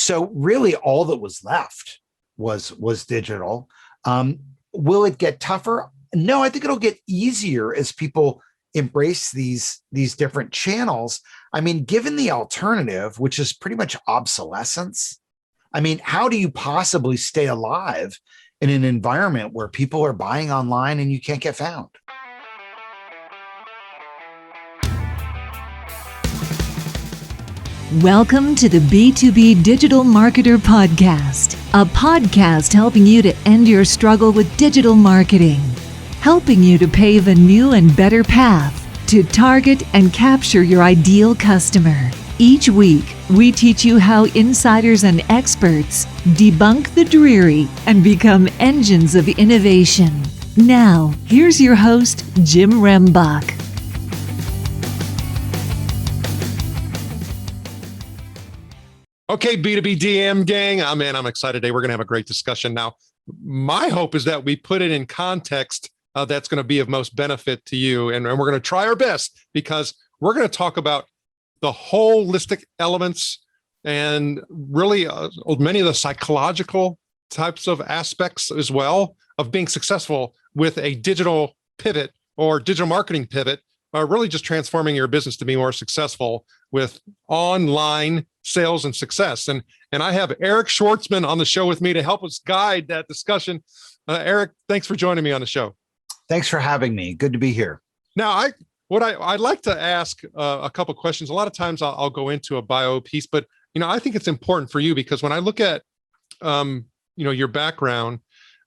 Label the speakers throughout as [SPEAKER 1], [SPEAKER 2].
[SPEAKER 1] So really all that was left was digital. Will it get tougher? No, I think it'll get easier as people embrace these different channels. I mean, given the alternative, which is pretty much obsolescence, I mean, how do you possibly stay alive in an environment where people are buying online and you can't get found?
[SPEAKER 2] Welcome to the B2B Digital Marketer Podcast, a podcast helping you to end your struggle with digital marketing, helping you to pave a new and better path to target and capture your ideal customer. Each week, we teach you how insiders and experts debunk the dreary and become engines of innovation. Now, here's your host, Jim Rembach.
[SPEAKER 3] Okay, B2B DM gang, I'm excited today. We're going to have a great discussion. Now, my hope is that we put it in context that's going to be of most benefit to you. And we're going to try our best because we're going to talk about the holistic elements and really many of the psychological types of aspects as well of being successful with a digital pivot or digital marketing pivot, or really just transforming your business to be more successful with online sales and success. And I have Eric Schwartzman on the show with me to help us guide that discussion. Eric, thanks for joining me on the show.
[SPEAKER 1] Thanks for having me. Good to be here.
[SPEAKER 3] Now, I'd like to ask a couple of questions. A lot of times I'll go into a bio piece, but I think it's important for you because when I look at your background,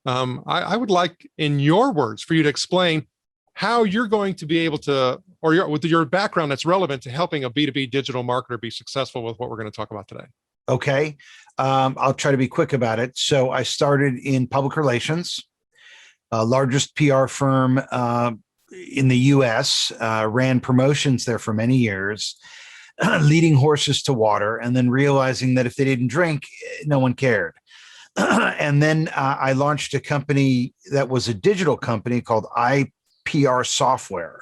[SPEAKER 3] I would like, in your words, for you to explain how you're going to be able to, or with your background that's relevant to helping a B2B digital marketer be successful with what we're going to talk about today.
[SPEAKER 1] Okay. I'll try to be quick about it. So I started in public relations, largest PR firm in the US, ran promotions there for many years, leading horses to water, and then realizing that if they didn't drink, no one cared. And then I launched a company that was a digital company called PR software,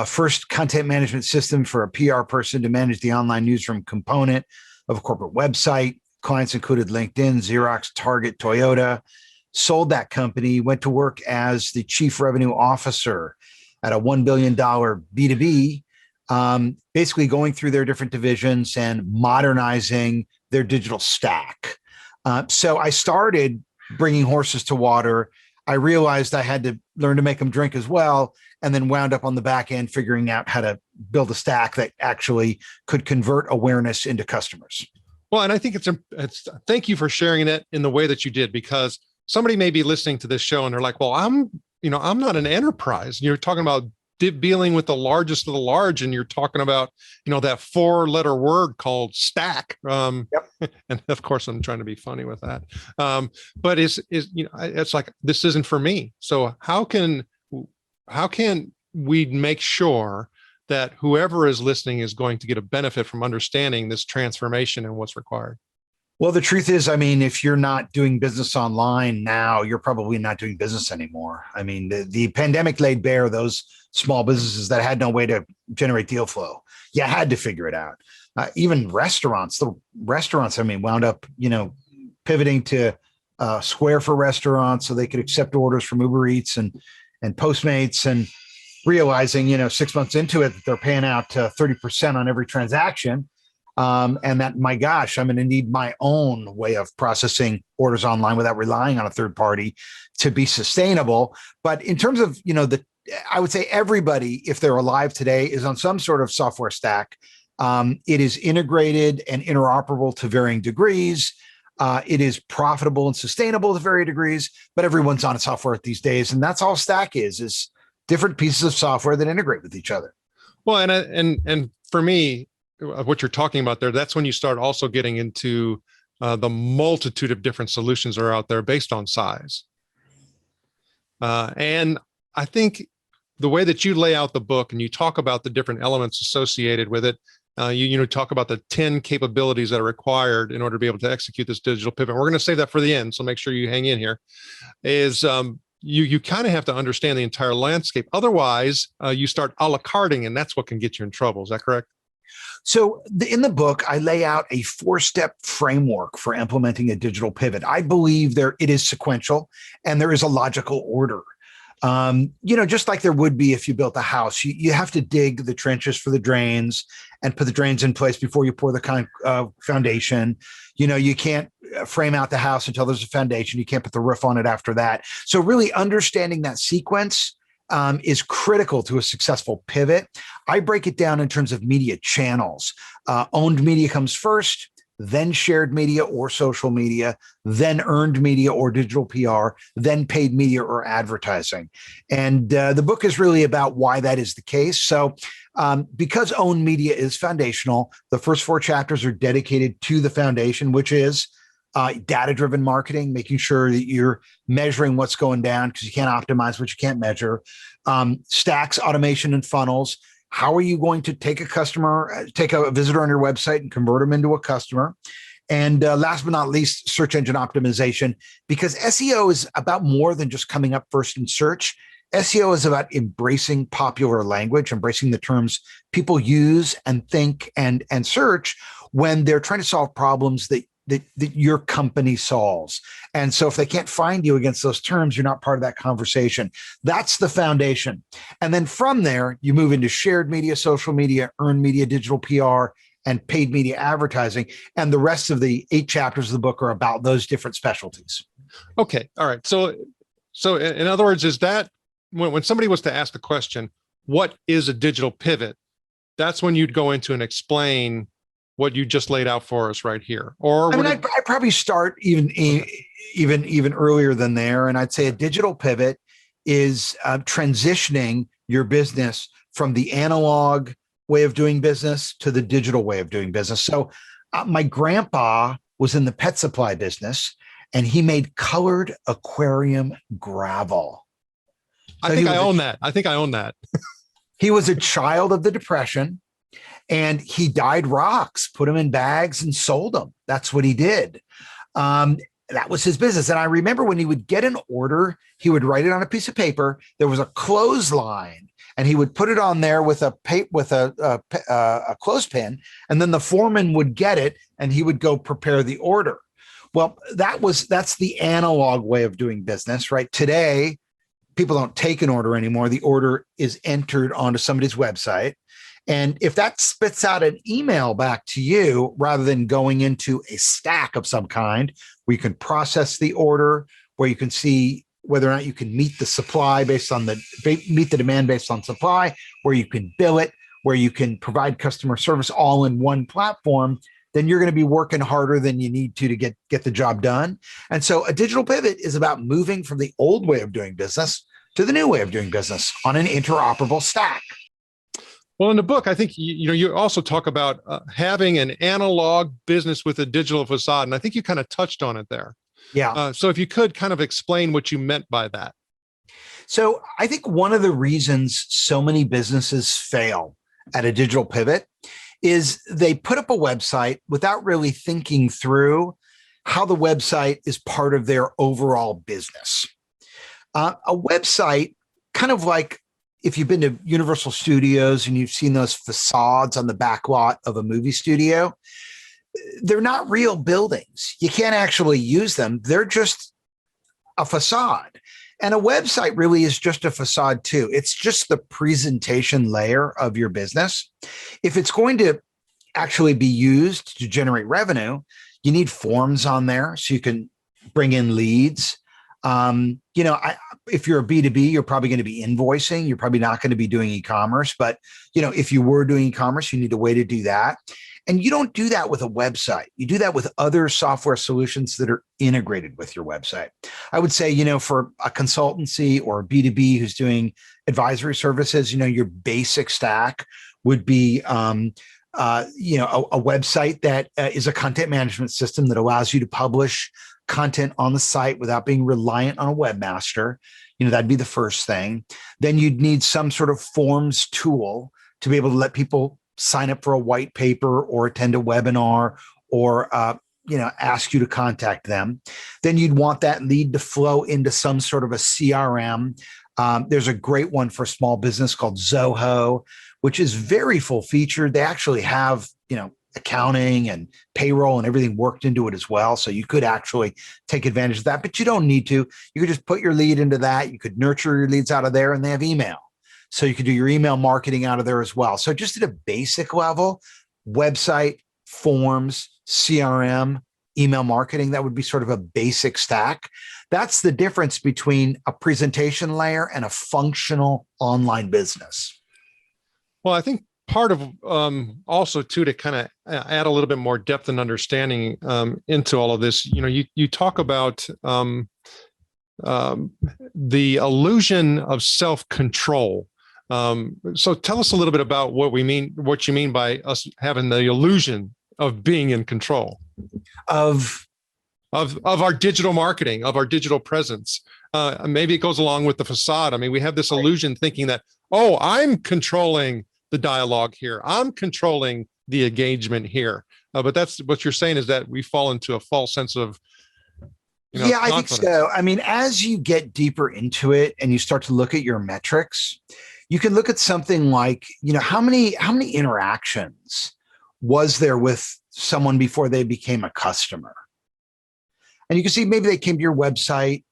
[SPEAKER 1] first content management system for a PR person to manage the online newsroom component of a corporate website. Clients included LinkedIn, Xerox, Target, Toyota. Sold that company, went to work as the chief revenue officer at a $1 billion B2B, basically going through their different divisions and modernizing their digital stack. So I started bringing horses to water. I realized I had to learn to make them drink as well, and then wound up on the back end figuring out how to build a stack that actually could convert awareness into customers.
[SPEAKER 3] Well, and I think it's thank you for sharing it in the way that you did, because somebody may be listening to this show and they're like, well, I'm not an enterprise. You're talking about dealing with the largest of the large, and you're talking about, that 4-letter word called stack.
[SPEAKER 1] Yep.
[SPEAKER 3] And of course, I'm trying to be funny with that. But it's like, this isn't for me. So how can we make sure that whoever is listening is going to get a benefit from understanding this transformation and what's required?
[SPEAKER 1] Well, the truth is, if you're not doing business online now, you're probably not doing business anymore. The pandemic laid bare those small businesses that had no way to generate deal flow. You had to figure it out. Even restaurants, wound up, pivoting to Square for restaurants so they could accept orders from Uber Eats and Postmates, and realizing, 6 months into it, that they're paying out 30% on every transaction. And that, my gosh, I'm going to need my own way of processing orders online without relying on a third party to be sustainable. But in terms of, I would say everybody, if they're alive today, is on some sort of software stack. It is integrated and interoperable to varying degrees. It is profitable and sustainable to varying degrees, but everyone's on a software these days. And that's all stack is different pieces of software that integrate with each other.
[SPEAKER 3] Well, and for me, what you're talking about there, that's when you start also getting into the multitude of different solutions that are out there based on size. And I think the way that you lay out the book and you talk about the different elements associated with it, you talk about the 10 capabilities that are required in order to be able to execute this digital pivot. We're going to save that for the end, so make sure you hang in here. You kind of have to understand the entire landscape. Otherwise, you start a la carting, and that's what can get you in trouble. Is that correct?
[SPEAKER 1] So in the book, I lay out a 4-step framework for implementing a digital pivot. I believe it is sequential and there is a logical order. Just like there would be if you built a house, you have to dig the trenches for the drains and put the drains in place before you pour the foundation. You can't frame out the house until there's a foundation. You can't put the roof on it after that. So really understanding that sequence is critical to a successful pivot. I break it down in terms of media channels. Owned media comes first, then shared media or social media, then earned media or digital PR, then paid media or advertising. And the book is really about why that is the case. So because owned media is foundational, the first 4 chapters are dedicated to the foundation, which is data-driven marketing, making sure that you're measuring what's going down because you can't optimize what you can't measure. Stacks, automation, and funnels. How are you going to take a visitor on your website and convert them into a customer? And last but not least, search engine optimization, because SEO is about more than just coming up first in search. SEO is about embracing popular language, embracing the terms people use and think and search when they're trying to solve problems that your company solves. And so if they can't find you against those terms, you're not part of that conversation. That's the foundation. And then from there, you move into shared media, social media, earned media, digital PR, and paid media advertising. And the rest of the 8 chapters of the book are about those different specialties.
[SPEAKER 3] Okay. All right. So in other words, is that when somebody was to ask the question, what is a digital pivot? That's when you'd go into and explain what you just laid out for us right here. Or
[SPEAKER 1] I'd probably start even earlier than there. And I'd say a digital pivot is transitioning your business from the analog way of doing business to the digital way of doing business. So my grandpa was in the pet supply business and he made colored aquarium gravel.
[SPEAKER 3] I think I own that.
[SPEAKER 1] He was a child of the Depression. And he dyed rocks, put them in bags and sold them. That's what he did. That was his business. And I remember when he would get an order, he would write it on a piece of paper. There was a clothesline and he would put it on there with a clothespin. And then the foreman would get it and he would go prepare the order. Well, that's the analog way of doing business, right? Today, people don't take an order anymore. The order is entered onto somebody's website. And if that spits out an email back to you, rather than going into a stack of some kind, where you can process the order, where you can see whether or not you can meet the demand based on supply, where you can bill it, where you can provide customer service all in one platform, then you're going to be working harder than you need to get the job done. And so a digital pivot is about moving from the old way of doing business to the new way of doing business on an interoperable stack.
[SPEAKER 3] Well, in the book, I think you also talk about having an analog business with a digital facade, and I think you kind of touched on it there.
[SPEAKER 1] Yeah.
[SPEAKER 3] So if you could kind of explain what you meant by that.
[SPEAKER 1] So I think one of the reasons so many businesses fail at a digital pivot is they put up a website without really thinking through how the website is part of their overall business. A website, kind of like if you've been to Universal Studios and you've seen those facades on the back lot of a movie studio, they're not real buildings. You can't actually use them. They're just a facade. And a website really is just a facade too. It's just the presentation layer of your business. If it's going to actually be used to generate revenue, you need forms on there so you can bring in leads. If you're a B2B, you're probably going to be invoicing. You're probably not going to be doing e-commerce, but if you were doing e-commerce, you need a way to do that. And you don't do that with a website. You do that with other software solutions that are integrated with your website. I would say, for a consultancy or a B2B who's doing advisory services, your basic stack would be, a website that is a content management system that allows you to publish content on the site without being reliant on a webmaster. That'd be the first thing. Then you'd need some sort of forms tool to be able to let people sign up for a white paper or attend a webinar or, ask you to contact them. Then you'd want that lead to flow into some sort of a CRM. There's a great one for small business called Zoho, which is very full featured. They actually have, accounting and payroll and everything worked into it as well. So you could actually take advantage of that, but you don't need to. You could just put your lead into that. You could nurture your leads out of there, and they have email. So you could do your email marketing out of there as well. So just at a basic level, website, forms, CRM, email marketing, that would be sort of a basic stack. That's the difference between a presentation layer and a functional online business.
[SPEAKER 3] Well, I think part of also too, to kind of add a little bit more depth and understanding into all of this, you talk about the illusion of self-control. So tell us a little bit about what you mean by us having the illusion of being in control of our digital marketing, of our digital presence. Maybe it goes along with the facade. I mean, we have this illusion thinking that, oh, I'm controlling the dialogue here, I'm controlling the engagement here. But that's what you're saying, is that we fall into a false sense of
[SPEAKER 1] I think so. I mean, as you get deeper into it and you start to look at your metrics, you can look at something like, how many interactions was there with someone before they became a customer? And you can see maybe they came to your website,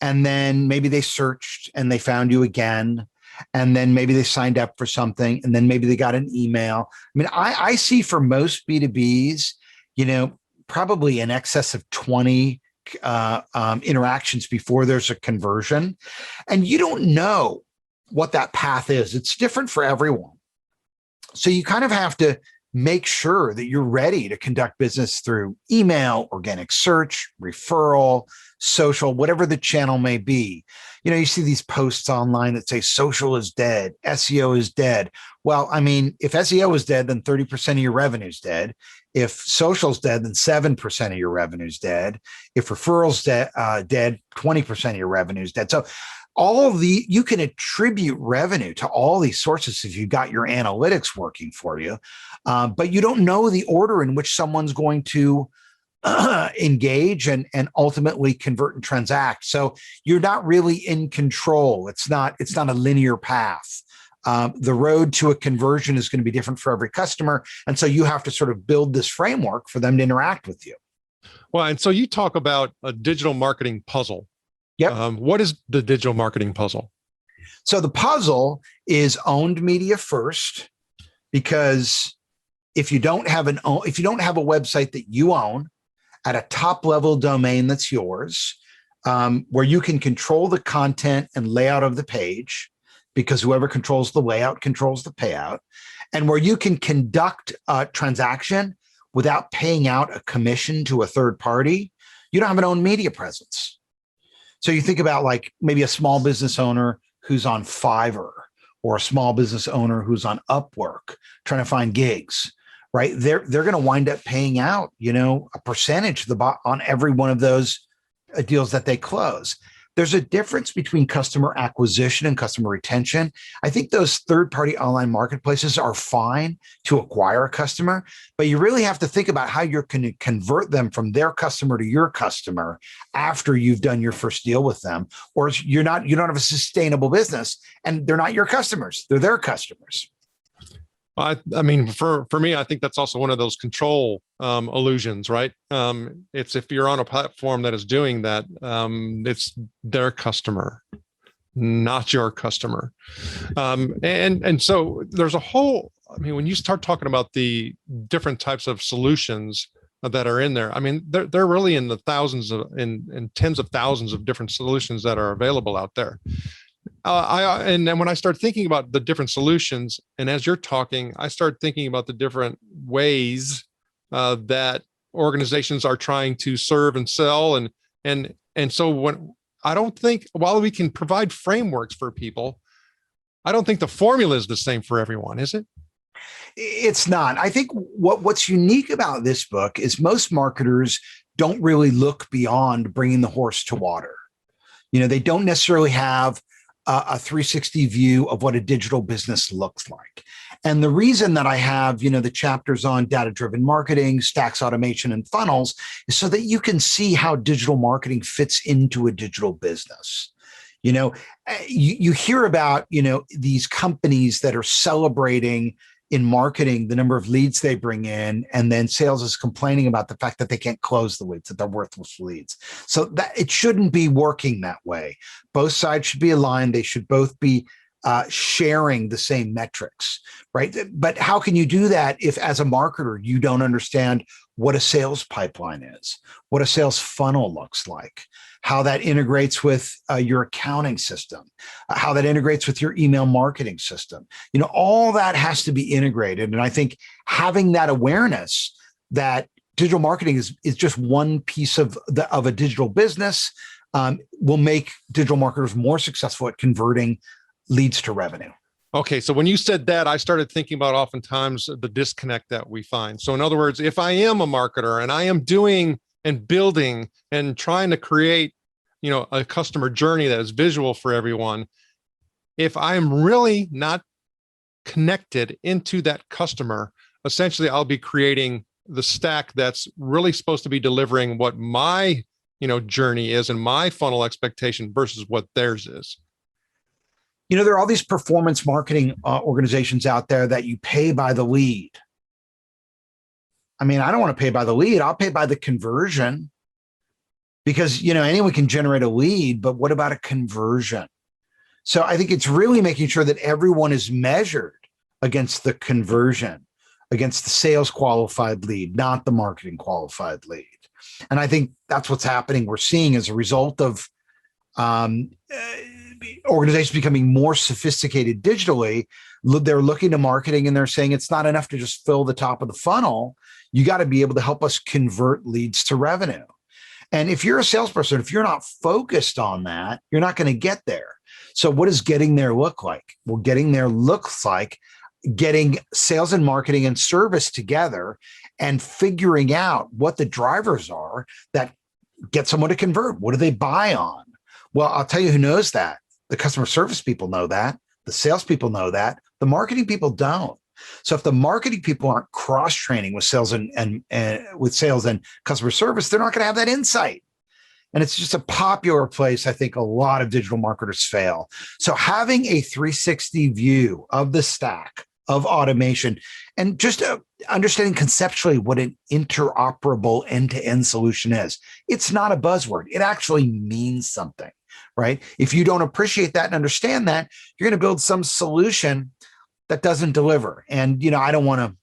[SPEAKER 1] and then maybe they searched and they found you again. And then maybe they signed up for something, and then maybe they got an email. I mean, I see for most B2Bs, probably in excess of 20 interactions before there's a conversion. And you don't know what that path is. It's different for everyone. So you kind of have to make sure that you're ready to conduct business through email, organic search, referral, social, whatever the channel may be. You see these posts online that say social is dead, SEO is dead. Well, I mean, if SEO is dead, then 30% of your revenue is dead. If social's dead, then 7% of your revenue is dead. If referrals dead, 20% of your revenue is dead. So you can attribute revenue to all these sources if you've got your analytics working for you, but you don't know the order in which someone's going to engage and ultimately convert and transact. So you're not really in control. It's not a linear path. The road to a conversion is going to be different for every customer. And so you have to sort of build this framework for them to interact with you.
[SPEAKER 3] Well, and so you talk about a digital marketing puzzle.
[SPEAKER 1] Yep.
[SPEAKER 3] What is the digital marketing puzzle?
[SPEAKER 1] So the puzzle is owned media first, because if you don't have a website that you own at a top level domain that's yours, where you can control the content and layout of the page, because whoever controls the layout controls the payout, and where you can conduct a transaction without paying out a commission to a third party, you don't have an owned media presence. So you think about like maybe a small business owner who's on Fiverr, or a small business owner who's on Upwork trying to find gigs, right? They're going to wind up paying out, a percentage on every one of those deals that they close. There's a difference between customer acquisition and customer retention. I think those third-party online marketplaces are fine to acquire a customer, but you really have to think about how you're going to convert them from their customer to your customer after you've done your first deal with them, or you don't have a sustainable business, and they're not your customers; they're their customers.
[SPEAKER 3] I mean, for me, I think that's also one of those control illusions, right? It's if you're on a platform that is doing that, it's their customer, not your customer. And so there's a whole, when you start talking about the different types of solutions that are in there, I mean, they're really in the thousands in tens of thousands of different solutions that are available out there. And then when I start thinking about the different solutions, and as you're talking, I start thinking about the different ways that organizations are trying to serve and sell, and so I don't think, while we can provide frameworks for people, I don't think the formula is the same for everyone, is it?
[SPEAKER 1] It's not. I think what's unique about this book is most marketers don't really look beyond bringing the horse to water. They don't necessarily have a 360 view of what a digital business looks like. And the reason that I have, the chapters on data-driven marketing, stacks automation, and funnels is so that you can see how digital marketing fits into a digital business. You know, you hear about, these companies that are celebrating in marketing the number of leads they bring in, and then sales is complaining about the fact that they can't close the leads, that they're worthless leads. So that it shouldn't be working that way. Both sides should be aligned. They should both be sharing the same metrics, right? But how can you do that if, as a marketer, you don't understand what a sales pipeline is, what a sales funnel looks like, how that integrates with your accounting system, how that integrates with your email marketing system? All that has to be integrated. And I think having that awareness that digital marketing is just one piece of a digital business will make digital marketers more successful at converting leads to revenue.
[SPEAKER 3] Okay. So when you said that, I started thinking about oftentimes the disconnect that we find. So in other words, if I am a marketer and I am doing and building and trying to create, a customer journey that is visual for everyone, if I'm really not connected into that customer, essentially I'll be creating the stack that's really supposed to be delivering what my, journey is and my funnel expectation versus what theirs is.
[SPEAKER 1] There are all these performance marketing organizations out there that you pay by the lead. I mean, I don't want to pay by the lead. I'll pay by the conversion because, anyone can generate a lead, but what about a conversion? So I think it's really making sure that everyone is measured against the conversion, against the sales qualified lead, not the marketing qualified lead. And I think that's what's happening. We're seeing as a result of organizations becoming more sophisticated digitally. They're looking to marketing and they're saying it's not enough to just fill the top of the funnel. You got to be able to help us convert leads to revenue. And if you're a salesperson, if you're not focused on that, you're not going to get there. So what does getting there look like? Well, getting there looks like getting sales and marketing and service together and figuring out what the drivers are that get someone to convert. What do they buy on? Well, I'll tell you who knows that. The customer service people know that. The sales people know that. The marketing people don't. So if the marketing people aren't cross-training with sales and with sales and customer service, they're not going to have that insight. And it's just a popular place. I think a lot of digital marketers fail. So having a 360 view of the stack of automation and just understanding conceptually what an interoperable end-to-end solution is. It's not a buzzword. It actually means something, right? If you don't appreciate that and understand that, you're going to build some solution that doesn't deliver. And, I don't want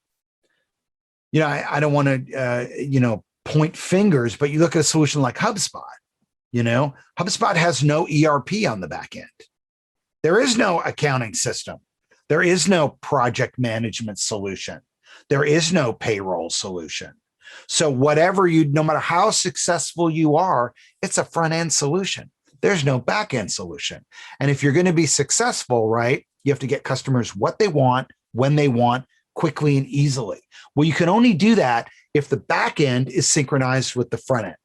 [SPEAKER 1] to, I don't want to, point fingers, but you look at a solution like HubSpot, HubSpot has no ERP on the back end. There is no accounting system. There is no project management solution. There is no payroll solution. So no matter how successful you are, it's a front end solution. There's no back end solution. And if you're going to be successful, right, you have to get customers what they want, when they want, quickly and easily. Well, you can only do that if the back end is synchronized with the front end.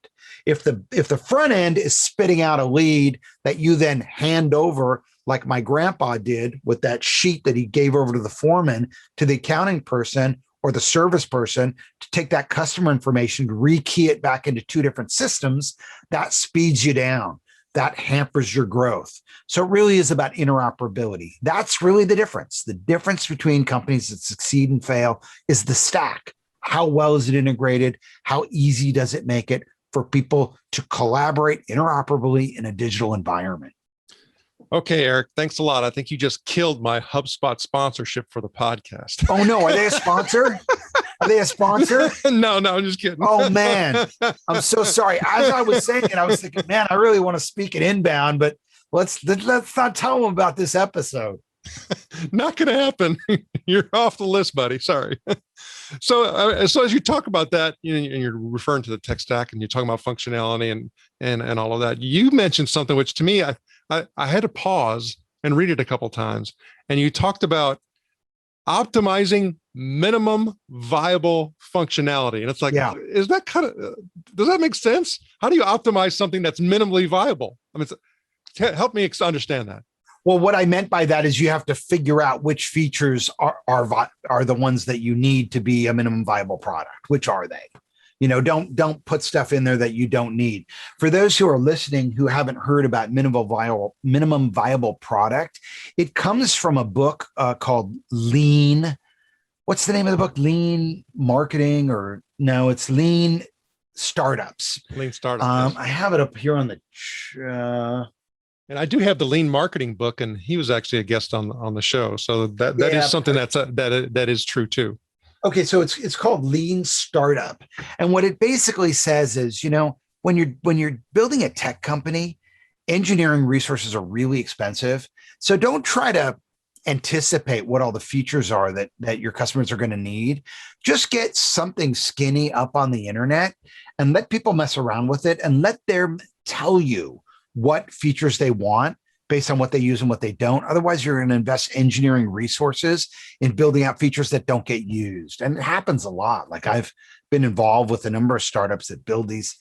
[SPEAKER 1] If the front end is spitting out a lead that you then hand over, like my grandpa did with that sheet that he gave over to the foreman, to the accounting person or the service person to take that customer information, rekey it back into two different systems, that speeds you down. That hampers your growth. So it really is about interoperability. That's really the difference. The difference between companies that succeed and fail is the stack. How well is it integrated? How easy does it make it for people to collaborate interoperably in a digital environment?
[SPEAKER 3] Okay, Eric, thanks a lot. I think you just killed my HubSpot sponsorship for the podcast.
[SPEAKER 1] Oh, no. Are they a sponsor? Are they a sponsor?
[SPEAKER 3] No, I'm just kidding.
[SPEAKER 1] Oh, man. I'm so sorry. As I was saying it, I was thinking, man, I really want to speak at Inbound, but let's not tell them about this episode.
[SPEAKER 3] Not going to happen. You're off the list, buddy. Sorry. So as you talk about that, and you're referring to the tech stack and you're talking about functionality and all of that, you mentioned something which to me, I had to pause and read it a couple of times. And you talked about optimizing minimum viable functionality. And it's like,
[SPEAKER 1] yeah.
[SPEAKER 3] Is that does that make sense? How do you optimize something that's minimally viable? I mean, help me understand that.
[SPEAKER 1] Well, what I meant by that is you have to figure out which features are the ones that you need to be a minimum viable product. Which are they? Don't put stuff in there that you don't need. For those who are listening who haven't heard about minimum viable product, it comes from a book called Lean. What's the name of the book? Lean Marketing, or no, it's Lean Startups.
[SPEAKER 3] Lean Startups.
[SPEAKER 1] I have it up here on the.
[SPEAKER 3] And I do have the Lean Marketing book, and he was actually a guest on the show. So that is something that is true too.
[SPEAKER 1] Okay, so it's called Lean Startup, and what it basically says is, when you're building a tech company, engineering resources are really expensive. So don't try to anticipate what all the features are that your customers are going to need. Just get something skinny up on the internet and let people mess around with it, and let them tell you what features they want based on what they use and what they don't. Otherwise, you're going to invest engineering resources in building out features that don't get used. And it happens a lot. Like, I've been involved with a number of startups that build these,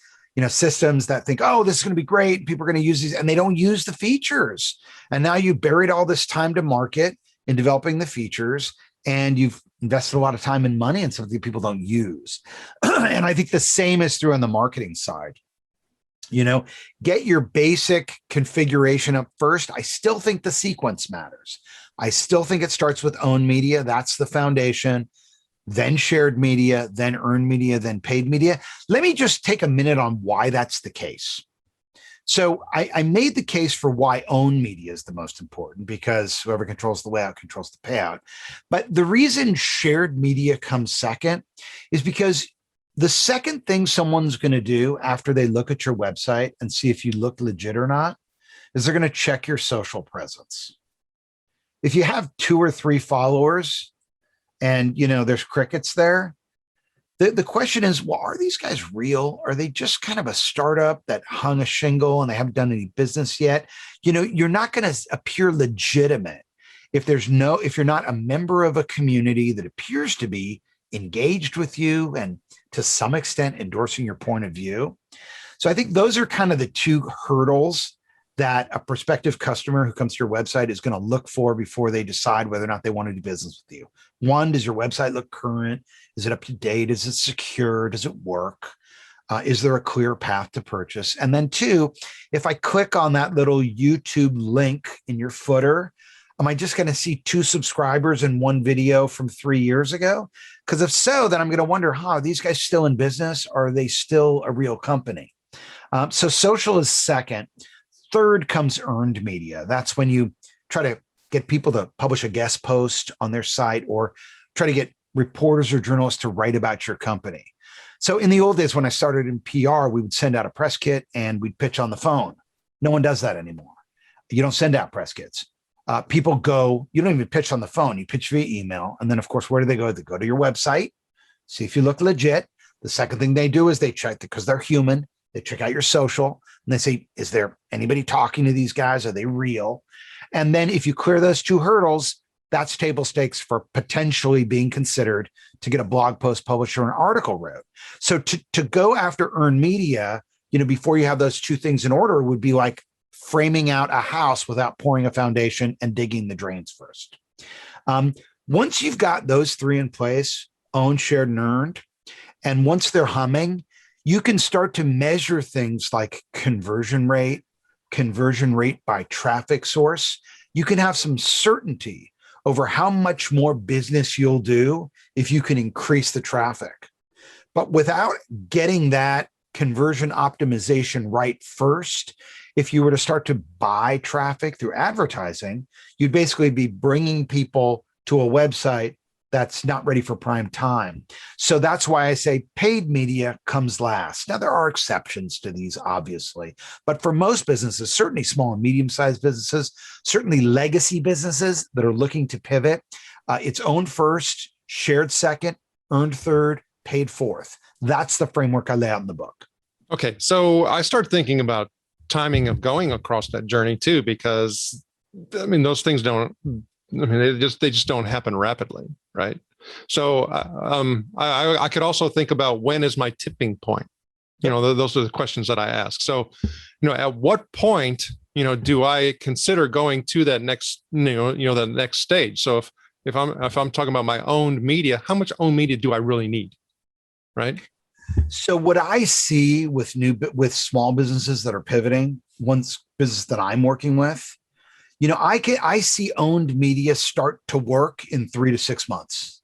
[SPEAKER 1] systems that think, oh, this is going to be great, people are going to use these, and they don't use the features. And now you buried all this time to market in developing the features, and you've invested a lot of time and money in something people don't use. And I think the same is true on the marketing side. Get your basic configuration up first. I still think the sequence matters. I still think it starts with owned media. That's the foundation. Then shared media, then earned media, then paid media. Let me just take a minute on why that's the case. So I made the case for why owned media is the most important, because whoever controls the layout controls the payout. But the reason shared media comes second is because the second thing someone's going to do after they look at your website and see if you look legit or not is they're going to check your social presence. If you have 2 or 3 followers and, there's crickets there, the question is, well, are these guys real? Are they just kind of a startup that hung a shingle and they haven't done any business yet? You're not going to appear legitimate if you're not a member of a community that appears to be engaged with you and to some extent endorsing your point of view. So I think those are kind of the 2 hurdles that a prospective customer who comes to your website is going to look for before they decide whether or not they want to do business with you. 1, does your website look current? Is it up to date? Is it secure? Does it work? Is there a clear path to purchase? And then 2, if I click on that little YouTube link in your footer, am I just going to see 2 subscribers in one video from 3 years ago? Because if so, then I'm going to wonder, are these guys still in business? Or are they still a real company? So social is second. Third comes earned media. That's when you try to get people to publish a guest post on their site, or try to get reporters or journalists to write about your company. So in the old days, when I started in PR, we would send out a press kit and we'd pitch on the phone. No one does that anymore. You don't send out press kits. People go, you don't even pitch on the phone, you pitch via email. And then, of course, where do they go? They go to your website, see if you look legit. The second thing they do is they check, because they're human, they check out your social and they say, is there anybody talking to these guys? Are they real? And then if you clear those 2 hurdles, that's table stakes for potentially being considered to get a blog post published or an article wrote. So to go after earned media, before you have those 2 things in order, would be like framing out a house without pouring a foundation and digging the drains first. Once you've got those 3 in place, owned, shared, and earned, and once they're humming, you can start to measure things like conversion rate by traffic source. You can have some certainty over how much more business you'll do if you can increase the traffic. But without getting that conversion optimization right first, if you were to start to buy traffic through advertising, you'd basically be bringing people to a website that's not ready for prime time. So that's why I say paid media comes last. Now, there are exceptions to these, obviously, but for most businesses, certainly small and medium-sized businesses, certainly legacy businesses that are looking to pivot, it's owned first, shared second, earned third, paid fourth. That's the framework I lay out in the book.
[SPEAKER 3] Okay, so I start thinking about timing of going across that journey too, because those things don't. They just don't happen rapidly, right? So I could also think about, when is my tipping point? Those are the questions that I ask. So, at what point, do I consider going to that next, the next stage? So if I'm talking about my owned media, how much owned media do I really need? Right.
[SPEAKER 1] So what I see with small businesses that are pivoting, one business that I'm working with, I see owned media start to work in 3 to 6 months.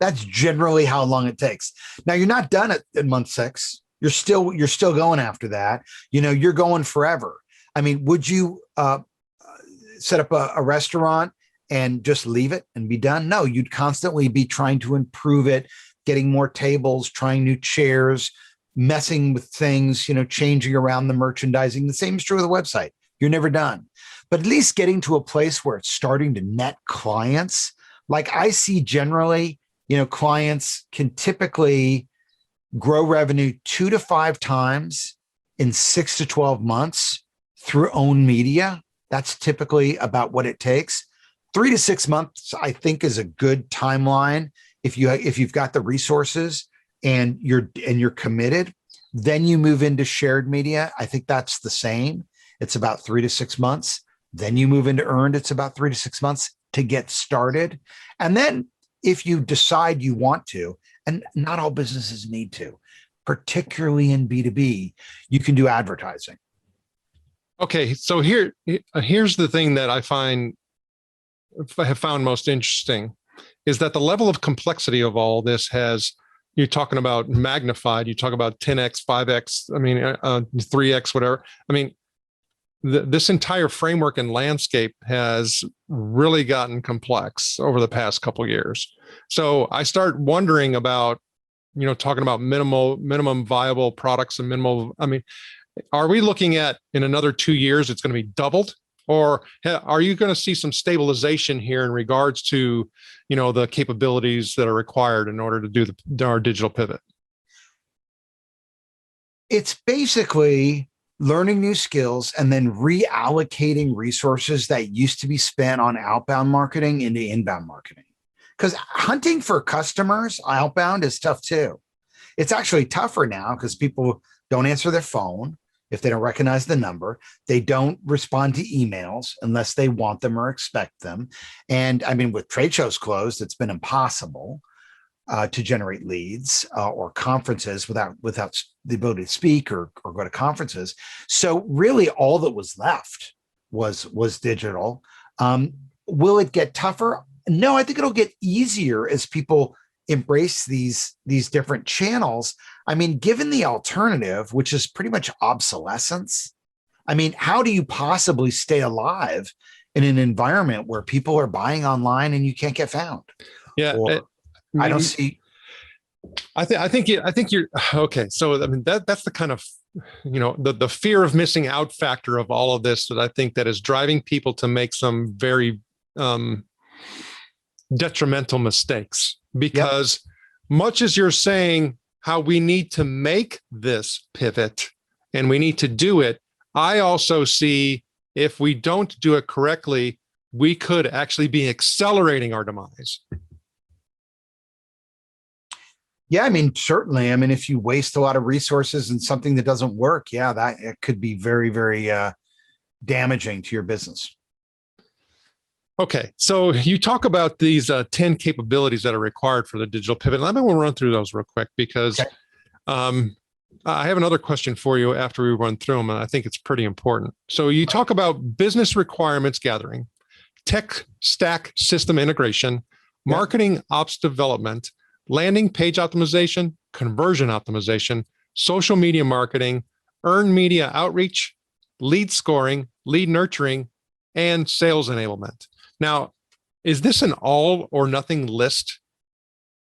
[SPEAKER 1] That's generally how long it takes. Now you're not done at month 6. You're still going after that. You're going forever. I mean, would you set up a restaurant and just leave it and be done? No, you'd constantly be trying to improve it, getting more tables, trying new chairs, messing with things, changing around the merchandising. The same is true with the website. You're never done. But at least getting to a place where it's starting to net clients. Like I see generally, clients can typically grow revenue 2 to 5 times in 6 to 12 months through owned media. That's typically about what it takes. 3 to 6 months, I think, is a good timeline. If you've got the resources and you're committed, then you move into shared media. I think that's the same. It's about 3 to 6 months. Then you move into earned. It's about 3 to 6 months to get started. And then if you decide you want to, and not all businesses need to, particularly in B2B, you can do advertising.
[SPEAKER 3] Okay, so here's the thing that I have found most interesting is that the level of complexity of all this you're talking about magnified, you talk about 10x, 5x, 3x, whatever. I mean, this entire framework and landscape has really gotten complex over the past couple of years. So I start wondering about, talking about minimum viable products and are we looking at in another 2 years, it's going to be doubled? Or are you going to see some stabilization here in regards to, the capabilities that are required in order to do our digital pivot?
[SPEAKER 1] It's basically learning new skills and then reallocating resources that used to be spent on outbound marketing into inbound marketing. Because hunting for customers outbound is tough too. It's actually tougher now because people don't answer their phone if they don't recognize the number. They don't respond to emails unless they want them or expect them. And I mean, with trade shows closed, it's been impossible to generate leads or conferences without the ability to speak or go to conferences. So really all that was left was digital. Will it get tougher? No, I think it'll get easier as people embrace these different channels. I mean, given the alternative, which is pretty much obsolescence, I mean, how do you possibly stay alive in an environment where people are buying online and you can't get found?
[SPEAKER 3] Yeah.
[SPEAKER 1] I don't see.
[SPEAKER 3] I think you're okay. So, I mean, that's the kind of, the fear of missing out factor of all of this that I think that is driving people to make some very detrimental mistakes, because much as you're saying how we need to make this pivot and we need to do it, I also see if we don't do it correctly, we could actually be accelerating our demise.
[SPEAKER 1] Yeah, I mean, certainly. I mean, if you waste a lot of resources in something that doesn't work, that it could be very, very damaging to your business.
[SPEAKER 3] Okay, so you talk about these 10 capabilities that are required for the digital pivot. And I will run through those real quick because I have another question for you after we run through them, and I think it's pretty important. So you talk about business requirements gathering, tech stack system integration, marketing ops development, landing page optimization, conversion optimization, social media marketing, earned media outreach, lead scoring, lead nurturing, and sales enablement. Now, is this an all or nothing list?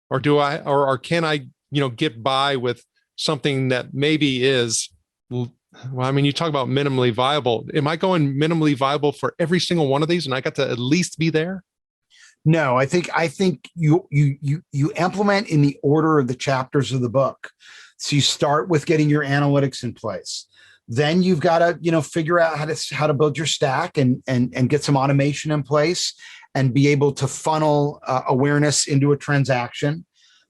[SPEAKER 3] Or can I, get by with something that maybe is, well, I mean, you talk about minimally viable. Am I going minimally viable for every single one of these and I got to at least be there?
[SPEAKER 1] No, I think you implement in the order of the chapters of the book. So you start with getting your analytics in place. Then you've got to, figure out how to build your stack and get some automation in place and be able to funnel awareness into a transaction.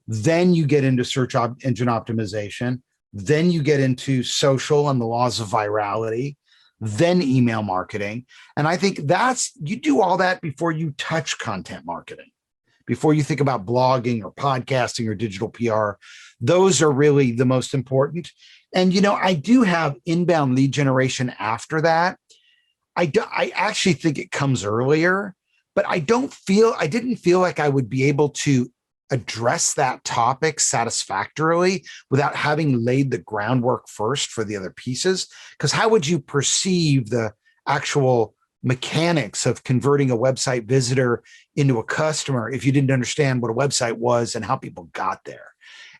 [SPEAKER 1] Then you get into search engine optimization. Then you get into social and the laws of virality. Then email marketing. And I think you do all that before you touch content marketing. before you think about blogging or podcasting or digital PR. Those are really the most important. And, I do have inbound lead generation after that. I actually think it comes earlier, but I didn't feel like I would be able to address that topic satisfactorily without having laid the groundwork first for the other pieces. Because how would you perceive the actual mechanics of converting a website visitor into a customer if you didn't understand what a website was and how people got there?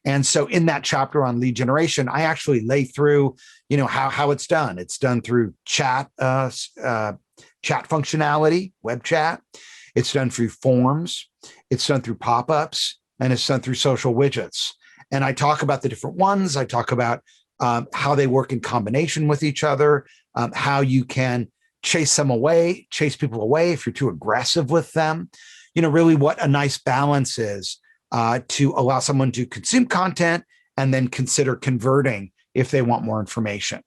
[SPEAKER 1] And so in that chapter on lead generation, I actually lay through, how it's done. It's done through chat functionality, web chat. It's done through forms. It's done through pop-ups, and it's done through social widgets. And I talk about the different ones. I talk about how they work in combination with each other, how you can chase people away if you're too aggressive with them. Really what a nice balance is to allow someone to consume content and then consider converting if they want more information.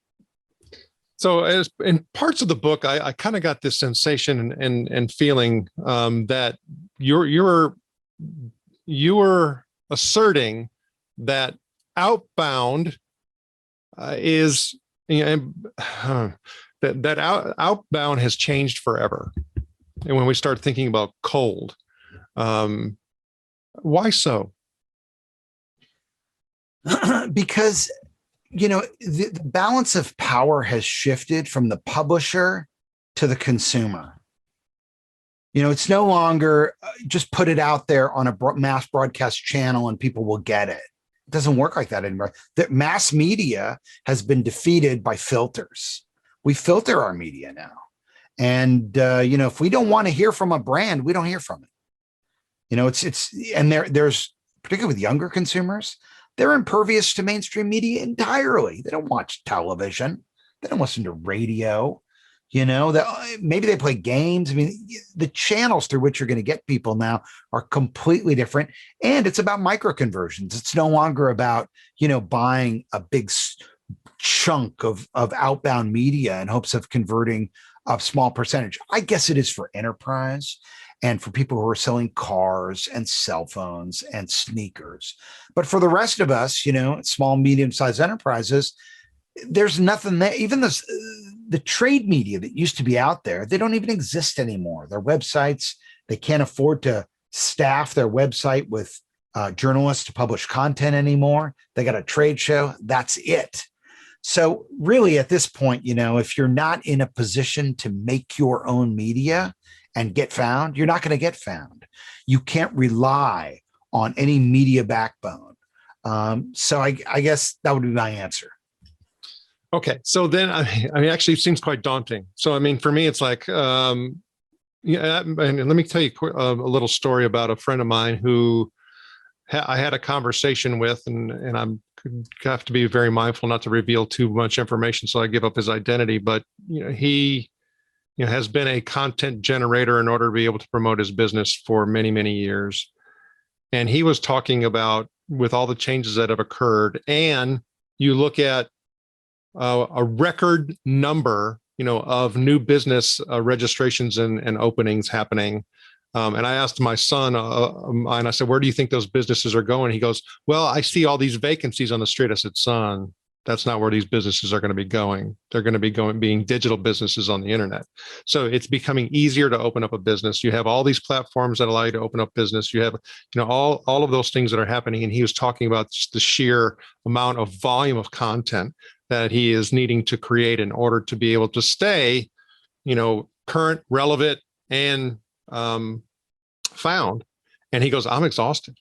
[SPEAKER 3] So as in parts of the book, I kind of got this sensation and feeling that you're asserting that outbound is outbound has changed forever. And when we start thinking about cold, why so?
[SPEAKER 1] Because the balance of power has shifted from the publisher to the consumer. It's no longer just put it out there on a mass broadcast channel and people will get it. It doesn't work like that anymore. The mass media has been defeated by filters. We filter our media now. And, if we don't want to hear from a brand, we don't hear from it. And there's particularly with younger consumers, they're impervious to mainstream media entirely. They don't watch television. They don't listen to radio. Maybe they play games. I mean, the channels through which you're going to get people now are completely different. And it's about micro conversions. It's no longer about, buying a big chunk of outbound media in hopes of converting a small percentage. I guess it is for enterprise and for people who are selling cars and cell phones and sneakers. But for the rest of us, small, medium-sized enterprises, there's nothing there. Even the trade media that used to be out there, they don't even exist anymore. Their websites, they can't afford to staff their website with journalists to publish content anymore. They got a trade show. That's it. So really at this point, if you're not in a position to make your own media and get found, you're not going to get found. You can't rely on any media backbone. So I guess that would be my answer.
[SPEAKER 3] Okay. So then, actually it seems quite daunting. So, for me, it's like, and let me tell you a little story about a friend of mine who I had a conversation with, and I'm have to be very mindful not to reveal too much information, so I give up his identity. But he has been a content generator in order to be able to promote his business for many, many years. And he was talking about, with all the changes that have occurred, and you look at a record number, of new business registrations and openings happening. And I asked my son, and I said, where do you think those businesses are going? He goes, well, I see all these vacancies on the street. I said, son, that's not where these businesses are going to be going. They're going to be being digital businesses on the internet. So it's becoming easier to open up a business. You have all these platforms that allow you to open up business. You have, all of those things that are happening. And he was talking about just the sheer amount of volume of content that he is needing to create in order to be able to stay, current, relevant, and found. And he goes, I'm exhausted.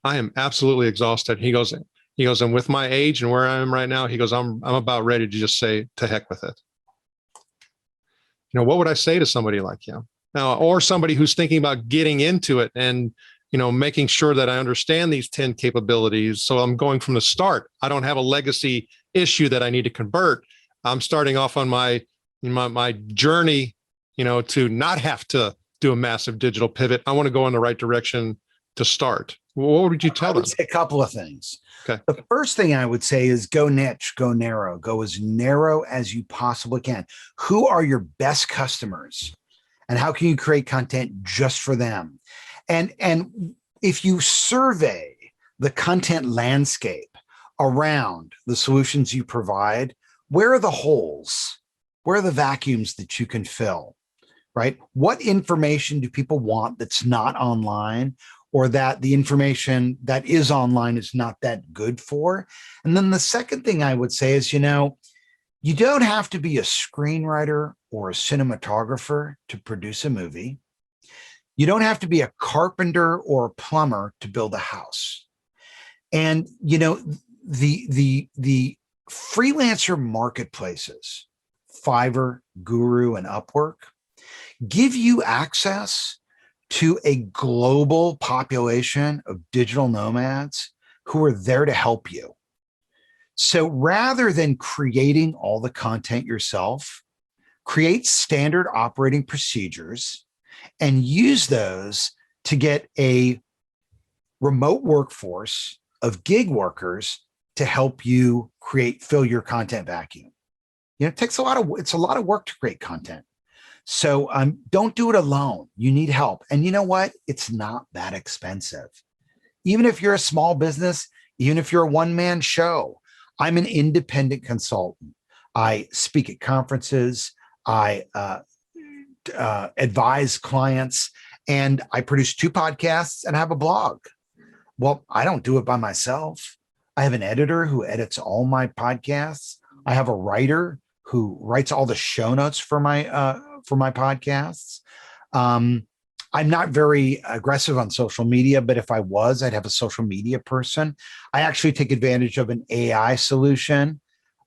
[SPEAKER 3] I am absolutely exhausted. He goes, and with my age and where I am right now, he goes, I'm about ready to just say, to heck with it. What would I say to somebody like him now, or somebody who's thinking about getting into it and, making sure that I understand these 10 capabilities. So I'm going from the start. I don't have a legacy issue that I need to convert. I'm starting off on my journey, to not have to do a massive digital pivot. I want to go in the right direction to start. What would you tell them?
[SPEAKER 1] I would say a couple of things.
[SPEAKER 3] Okay.
[SPEAKER 1] The first thing I would say is go niche, go narrow, go as narrow as you possibly can. Who are your best customers? And how can you create content just for them? And if you survey the content landscape around the solutions you provide, where are the holes? Where are the vacuums that you can fill, right? What information do people want that's not online, or that the information that is online is not that good for? And then the second thing I would say is, you don't have to be a screenwriter or a cinematographer to produce a movie. You don't have to be a carpenter or a plumber to build a house. And, the freelancer marketplaces, Fiverr, Guru, and Upwork, give you access to a global population of digital nomads who are there to help you. So rather than creating all the content yourself, create standard operating procedures and use those to get a remote workforce of gig workers to help you fill your content vacuum. It's a lot of work to create content. So don't do it alone. You need help. And you know what? It's not that expensive. Even if you're a small business, even if you're a one-man show, I'm an independent consultant. I speak at conferences. I advise clients, and I produce 2 podcasts and have a blog. Well, I don't do it by myself. I have an editor who edits all my podcasts. I have a writer who writes all the show notes for my podcasts. I'm not very aggressive on social media, but if I was, I'd have a social media person. I actually take advantage of an AI solution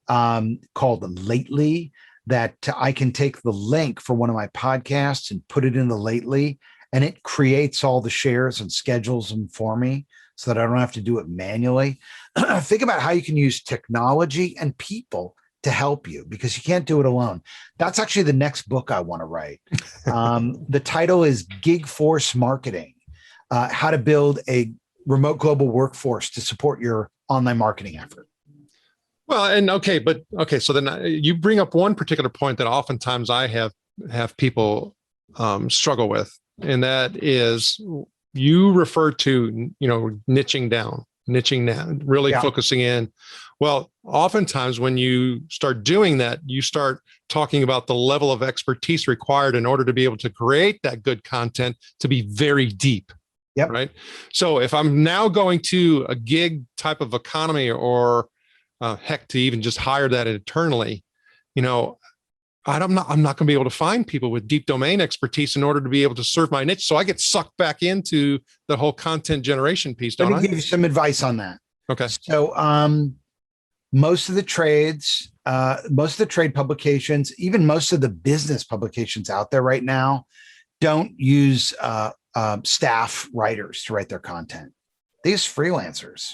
[SPEAKER 1] called Lately, that I can take the link for one of my podcasts and put it in the Lately, and it creates all the shares and schedules them for me so that I don't have to do it manually. Think about how you can use technology and people to help you, because you can't do it alone. That's actually the next book I want to write. The title is Gig Force Marketing, how to build a remote global workforce to support your online marketing effort.
[SPEAKER 3] Well, and so then you bring up one particular point that oftentimes I have people struggle with, and that is, you refer to, niching down, really focusing in. Well, oftentimes when you start doing that, you start talking about the level of expertise required in order to be able to create that good content to be very deep.
[SPEAKER 1] Yep.
[SPEAKER 3] Right. So if I'm now going to a gig type of economy, or heck, to even just hire that internally, I'm not going to be able to find people with deep domain expertise in order to be able to serve my niche. So I get sucked back into the whole content generation piece.
[SPEAKER 1] Let me give you some advice on that.
[SPEAKER 3] Okay.
[SPEAKER 1] So most of the trade publications, even most of the business publications out there right now, don't use staff writers to write their content. They use freelancers.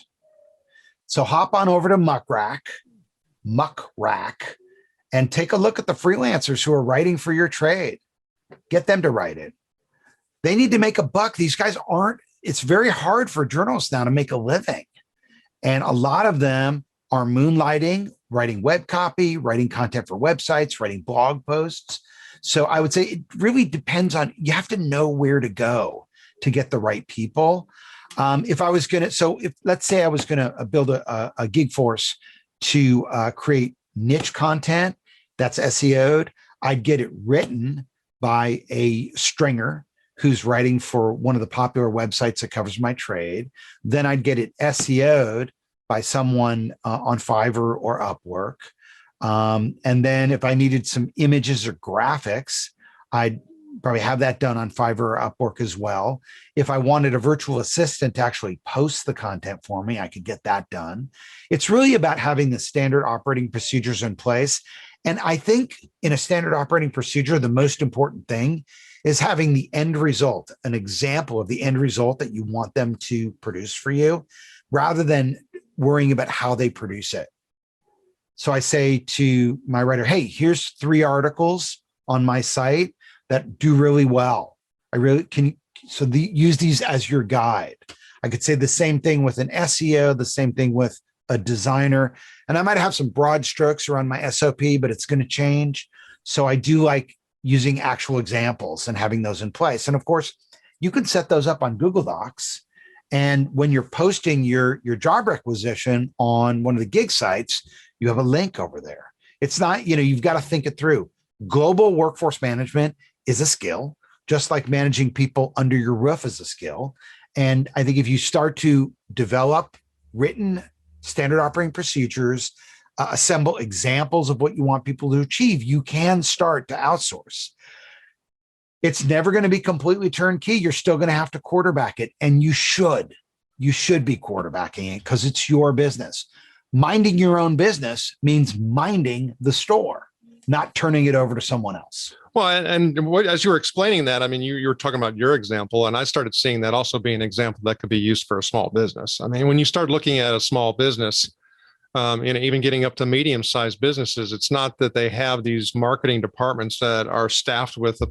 [SPEAKER 1] So hop on over to Muck Rack, and take a look at the freelancers who are writing for your trade. Get them to write it. They need to make a buck. These guys it's very hard for journalists now to make a living. And a lot of them are moonlighting, writing web copy, writing content for websites, writing blog posts. So I would say it really depends on, you have to know where to go to get the right people. Let's say I was going to build a gig force to create niche content that's SEO'd, I'd get it written by a stringer who's writing for one of the popular websites that covers my trade. Then I'd get it SEO'd by someone on Fiverr or Upwork. And then if I needed some images or graphics, I'd probably have that done on Fiverr or Upwork as well. If I wanted a virtual assistant to actually post the content for me, I could get that done. It's really about having the standard operating procedures in place. And I think in a standard operating procedure, the most important thing is having the end result, an example of the end result that you want them to produce for you, rather than worrying about how they produce it. So I say to my writer, hey, here's 3 articles on my site that do really well. Use these as your guide. I could say the same thing with an SEO, the same thing with a designer. And I might have some broad strokes around my SOP, but it's going to change. So I do like using actual examples and having those in place. And of course, you can set those up on Google Docs. And when you're posting your job requisition on one of the gig sites, you have a link over there. It's not, you've got to think it through. Global workforce management is a skill, just like managing people under your roof is a skill. And I think if you start to develop written standard operating procedures, assemble examples of what you want people to achieve, you can start to outsource. It's never going to be completely turnkey. You're still going to have to quarterback it. And you should be quarterbacking it because it's your business. Minding your own business means minding the store, not turning it over to someone else.
[SPEAKER 3] Well, and as you were explaining that, I mean, you were talking about your example, and I started seeing that also being an example that could be used for a small business. I mean, when you start looking at a small business, even getting up to medium-sized businesses, it's not that they have these marketing departments that are staffed with,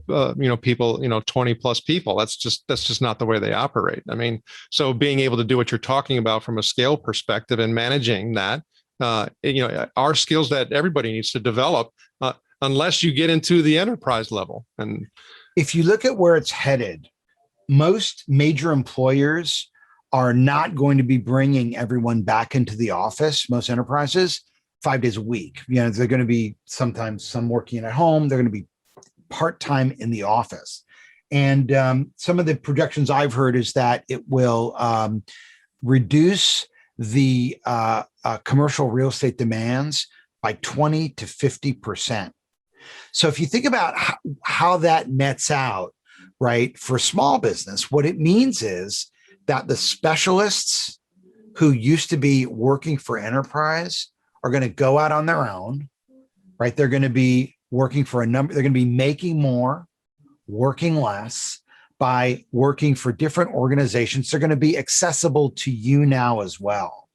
[SPEAKER 3] people, 20 plus people. That's just not the way they operate. I mean, so being able to do what you're talking about from a scale perspective and managing that, are skills that everybody needs to develop, unless you get into the enterprise level. And
[SPEAKER 1] if you look at where it's headed, most major employers are not going to be bringing everyone back into the office, most enterprises, 5 days a week. They're going to be sometimes some working at home. They're going to be part-time in the office. And some of the projections I've heard is that it will reduce the commercial real estate demands by 20 to 50%. So if you think about how that nets out, right, for small business, what it means is that the specialists who used to be working for enterprise are going to go out on their own, right? They're going to be working for they're going to be making more, working less by working for different organizations. They're going to be accessible to you now as well.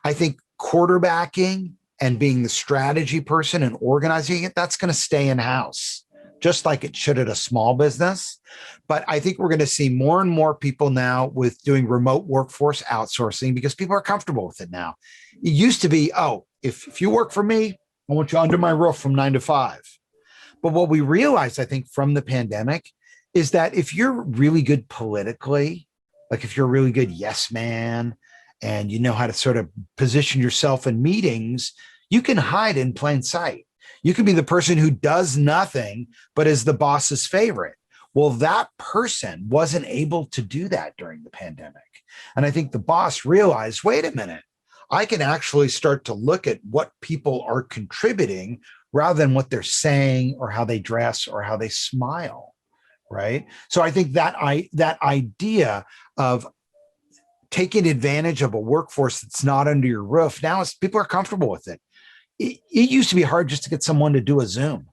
[SPEAKER 1] I think quarterbacking and being the strategy person and organizing it, that's going to stay in-house, just like it should at a small business. But I think we're going to see more and more people now with doing remote workforce outsourcing because people are comfortable with it now. It used to be, if you work for me, I want you under my roof from 9 to 5. But what we realized, I think, from the pandemic is that if you're really good politically, like if you're a really good yes man, and you know how to sort of position yourself in meetings, you can hide in plain sight. You can be the person who does nothing, but is the boss's favorite. Well, that person wasn't able to do that during the pandemic. And I think the boss realized, wait a minute, I can actually start to look at what people are contributing rather than what they're saying or how they dress or how they smile, right? So I think that idea of taking advantage of a workforce that's not under your roof, now people are comfortable with it. It used to be hard just to get someone to do a Zoom.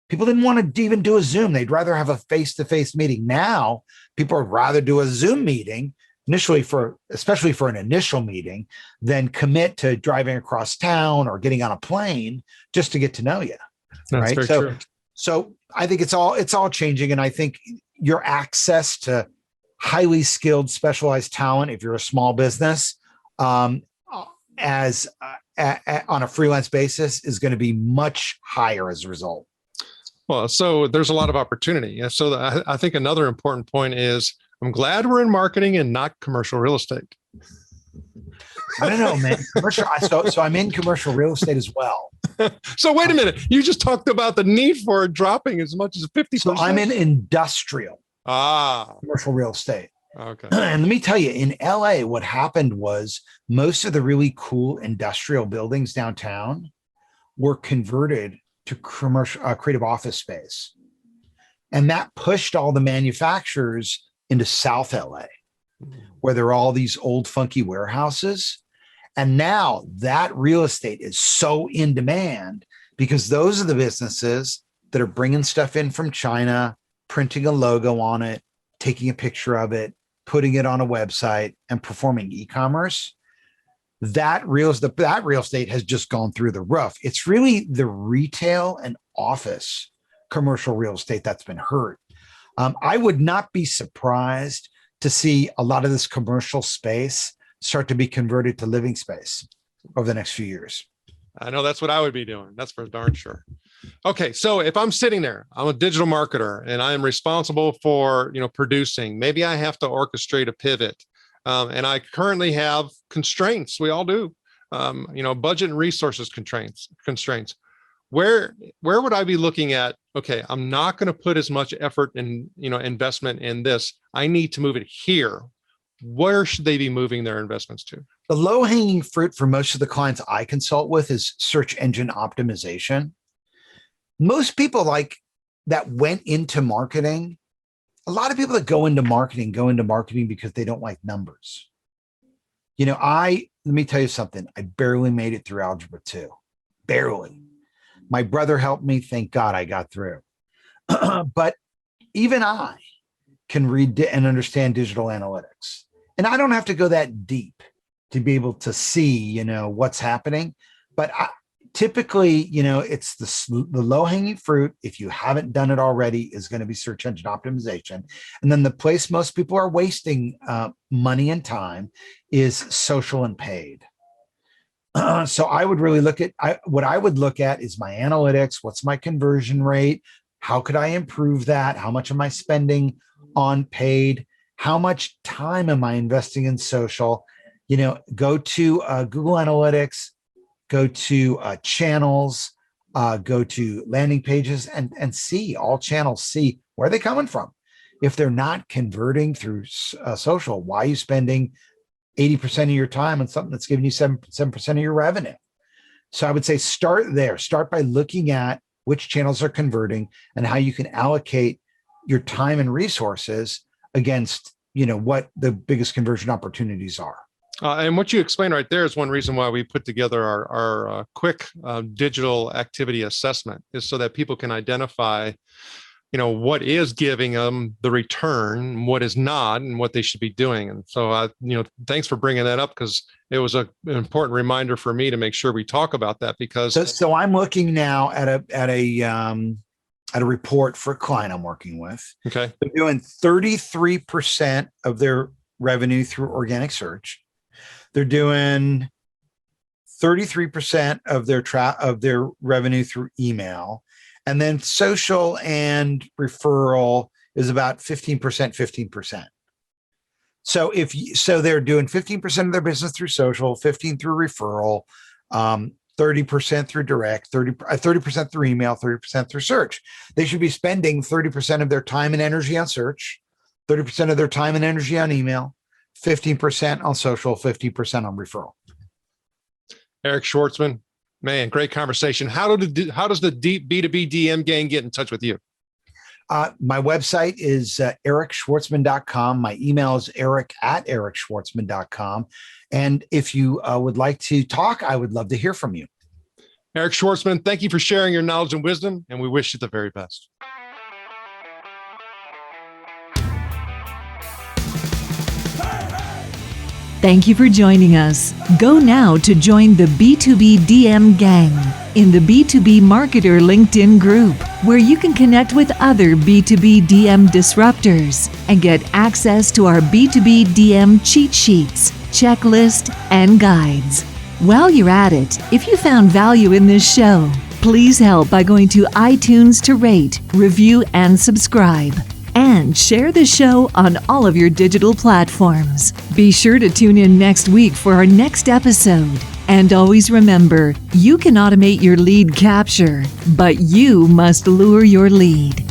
[SPEAKER 1] People didn't want to even do a Zoom. They'd rather have a face-to-face meeting. Now, people would rather do a Zoom meeting especially for an initial meeting, than commit to driving across town or getting on a plane just to get to know you.
[SPEAKER 3] That's
[SPEAKER 1] right. So I think it's all changing. And I think your access to highly skilled, specialized talent, if you're a small business, on a freelance basis, is going to be much higher as a result.
[SPEAKER 3] Well, so there's a lot of opportunity. So I think another important point is I'm glad we're in marketing and not commercial real estate.
[SPEAKER 1] I don't know, man. So I'm in commercial real estate as well.
[SPEAKER 3] So wait a minute. You just talked about the need for it dropping as much as 50%.
[SPEAKER 1] So I'm in industrial commercial real estate.
[SPEAKER 3] Okay.
[SPEAKER 1] And let me tell you, in LA, what happened was most of the really cool industrial buildings downtown were converted to commercial creative office space. And that pushed all the manufacturers into South LA, where there are all these old funky warehouses. And now that real estate is so in demand because those are the businesses that are bringing stuff in from China, printing a logo on it, taking a picture of it, putting it on a website, and performing e-commerce. That real estate has just gone through the roof. It's really the retail and office commercial real estate that's been hurt. I would not be surprised to see a lot of this commercial space start to be converted to living space over the next few years.
[SPEAKER 3] I know that's what I would be doing. That's for darn sure. Okay, so if I'm sitting there, I'm a digital marketer and I am responsible for, producing. Maybe I have to orchestrate a pivot, and I currently have constraints. We all do, budget and resources constraints. Where would I be looking at? Okay, I'm not going to put as much effort and investment in this. I need to move it here. Where should they be moving their investments to?
[SPEAKER 1] The low-hanging fruit for most of the clients I consult with is search engine optimization. Most people that went into marketing, a lot of people that go into marketing because they don't like numbers. Let me tell you something. I barely made it through Algebra 2. Barely. My brother helped me. Thank God I got through. But even I can read and understand digital analytics. And I don't have to go that deep to be able to see, what's happening. But typically, it's the low-hanging fruit, if you haven't done it already, is going to be search engine optimization. And then the place most people are wasting money and time is social and paid. So I would really what I would look at is my analytics. What's my conversion rate? How could I improve that? How much am I spending on paid? How much time am I investing in social? Go to Google Analytics, go to channels, go to landing pages and see all channels, see where they're coming from. If they're not converting through social, why are you spending 80% of your time on something that's giving you 7% of your revenue? So I would say start there. Start by looking at which channels are converting and how you can allocate your time and resources against, what the biggest conversion opportunities are.
[SPEAKER 3] And what you explained right there is one reason why we put together our quick digital activity assessment, is so that people can identify, what is giving them the return, what is not, and what they should be doing. And so, thanks for bringing that up, because it was an important reminder for me to make sure we talk about that. Because
[SPEAKER 1] so I'm looking now at a report for a client I'm working with.
[SPEAKER 3] Okay,
[SPEAKER 1] they're doing 33% of their revenue through organic search. They're doing 33% of their revenue through email. And then social and referral is about 15%. So so they're doing 15% of their business through social, 15 through referral, 30% through direct, 30% through email, 30% through search. They should be spending 30% of their time and energy on search, 30% of their time and energy on email, 15% on social, 50% on referral.
[SPEAKER 3] Eric Schwartzman, man, great conversation. How does the deep B2B DM gang get in touch with you?
[SPEAKER 1] My website is ericschwartzman.com. My email is eric@ericschwartzman.com. And if you would like to talk, I would love to hear from you.
[SPEAKER 3] Eric Schwartzman, thank you for sharing your knowledge and wisdom, and we wish you the very best.
[SPEAKER 2] Thank you for joining us. Go now to join the B2B DM gang in the B2B Marketer LinkedIn group, where you can connect with other B2B DM disruptors and get access to our B2B DM cheat sheets, checklist, and guides. While you're at it, if you found value in this show, please help by going to iTunes to rate, review, and subscribe. And share the show on all of your digital platforms. Be sure to tune in next week for our next episode. And always remember, you can automate your lead capture, but you must lure your lead.